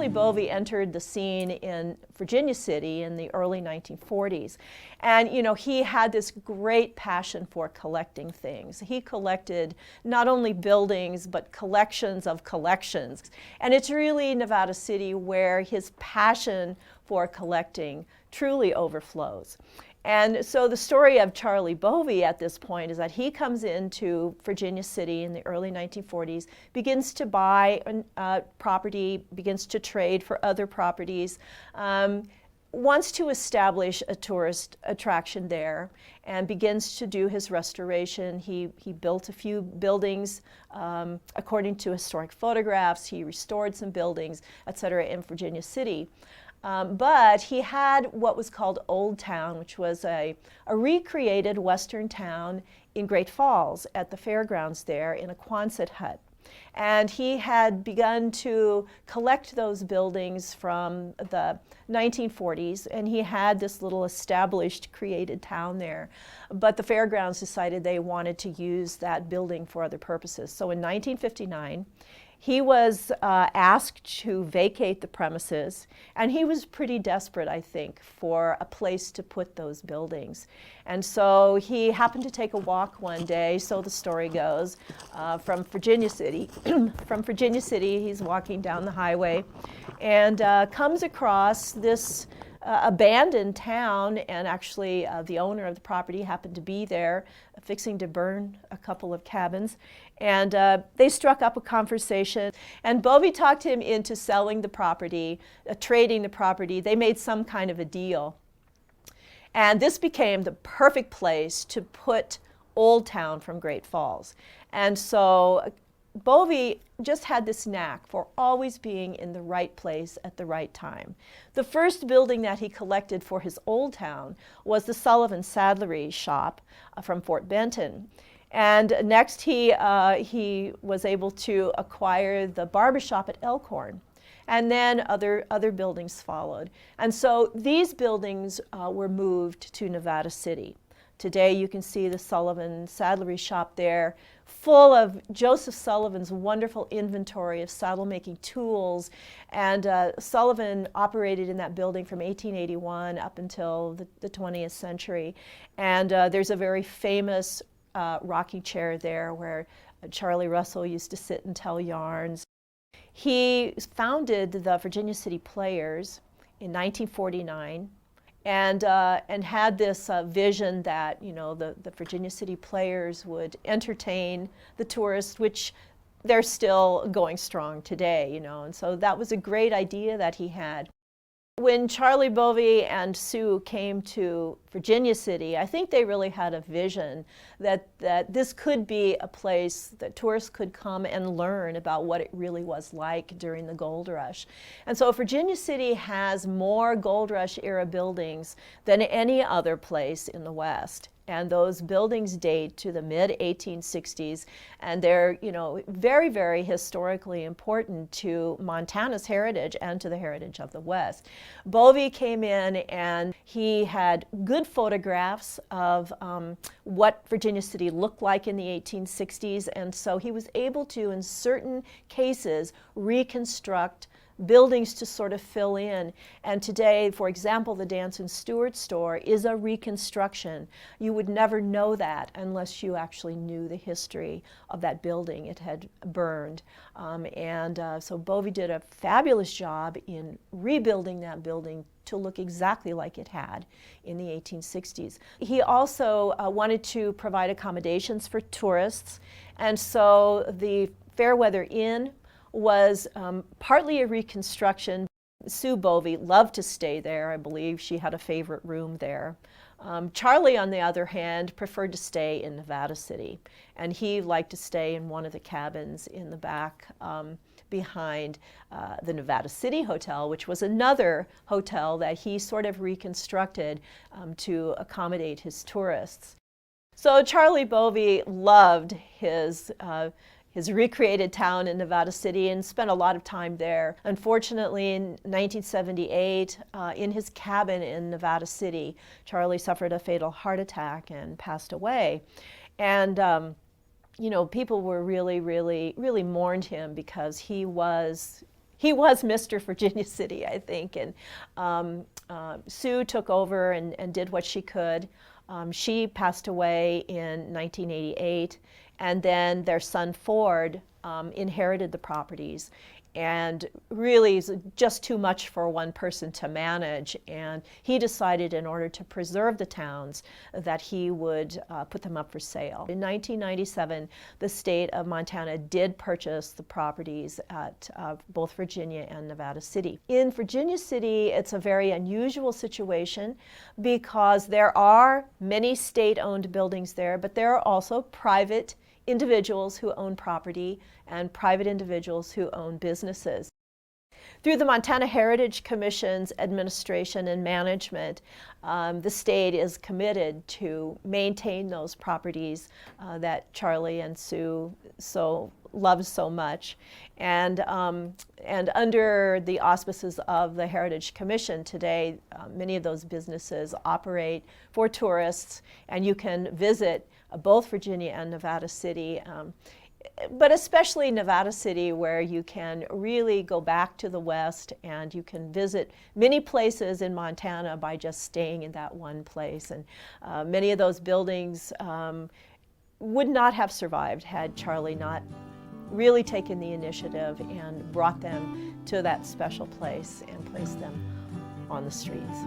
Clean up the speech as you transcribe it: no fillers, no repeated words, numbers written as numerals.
Charlie Bovie entered the scene in Virginia City in the early 1940s. And, you know, he had this great passion for collecting things. He collected not only buildings, but collections of collections. And it's really Nevada City where his passion for collecting truly overflows. And so the story of Charlie Bovie at this point is that he comes into Virginia City in the early 1940s, begins to buy property, begins to trade for other properties, wants to establish a tourist attraction there, and begins to do his restoration. He built a few buildings according to historic photographs. He restored some buildings, et cetera, in Virginia City. But he had what was called Old Town, which was a recreated Western town in Great Falls at the fairgrounds there in a Quonset hut. And he had begun to collect those buildings from the 1940s, and he had this little established, created town there. But the fairgrounds decided they wanted to use that building for other purposes. So in 1959, he was asked to vacate the premises, and he was pretty desperate, I think, for a place to put those buildings. And so he happened to take a walk one day, so the story goes, from Virginia City. From Virginia City, he's walking down the highway and comes across this abandoned town, and actually the owner of the property happened to be there fixing to burn a couple of cabins. And they struck up a conversation, and Bovie talked him into selling the property, trading the property. They made some kind of a deal. And this became the perfect place to put Old Town from Great Falls. And so Bovie just had this knack for always being in the right place at the right time. The first building that he collected for his Old Town was the Sullivan Saddlery shop from Fort Benton. And next he was able to acquire the barbershop at Elkhorn. And then other buildings followed. And so these buildings were moved to Nevada City. Today you can see the Sullivan Saddlery shop there, full of Joseph Sullivan's wonderful inventory of saddle-making tools. And Sullivan operated in that building from 1881 up until the 20th century. And there's a very famous rocking chair there where Charlie Russell used to sit and tell yarns. He founded the Virginia City Players in 1949. And had this vision that, you know, the Virginia City Players would entertain the tourists, which they're still going strong today, you know. And so that was a great idea that he had. When Charlie Bovie and Sue came to Virginia City, I think they really had a vision that this could be a place that tourists could come and learn about what it really was like during the gold rush. And so Virginia City has more gold rush era buildings than any other place in the West. And those buildings date to the mid-1860s, and they're, you know, very, very historically important to Montana's heritage and to the heritage of the West. Bovie came in and he had good photographs of what Virginia City looked like in the 1860s, and so he was able to, in certain cases, reconstruct buildings to sort of fill in. And today, for example, the Dance and Stewart store is a reconstruction. You would never know that unless you actually knew the history of that building. It had burned. So Bovie did a fabulous job in rebuilding that building to look exactly like it had in the 1860s. He also wanted to provide accommodations for tourists, and so the Fairweather Inn was partly a reconstruction. Sue Bovie loved to stay there. I believe she had a favorite room there. Charlie, on the other hand, preferred to stay in Nevada City, and he liked to stay in one of the cabins in the back behind the Nevada City Hotel, which was another hotel that he sort of reconstructed to accommodate his tourists. So Charlie Bovie loved his recreated town in Nevada City and spent a lot of time there. Unfortunately, in 1978, in his cabin in Nevada City, Charlie suffered a fatal heart attack and passed away. And you know, people were really mourned him because he was he was Mr. Virginia City, I think, and Sue took over and did what she could. She passed away in 1988, and then their son Ford inherited the properties, and really is just too much for one person to manage, and he decided in order to preserve the towns that he would put them up for sale. In 1997, the state of Montana did purchase the properties at both Virginia and Nevada City. In Virginia City, it's a very unusual situation because there are many state-owned buildings there, but there are also private individuals who own property and private individuals who own businesses. Through the Montana Heritage Commission's administration and management, the state is committed to maintain those properties that Charlie and Sue loved so much. And under the auspices of the Heritage Commission today, many of those businesses operate for tourists, and you can visit both Virginia and Nevada City, but especially Nevada City, where you can really go back to the West and you can visit many places in Montana by just staying in that one place. And many of those buildings would not have survived had Charlie not really taken the initiative and brought them to that special place and placed them on the streets.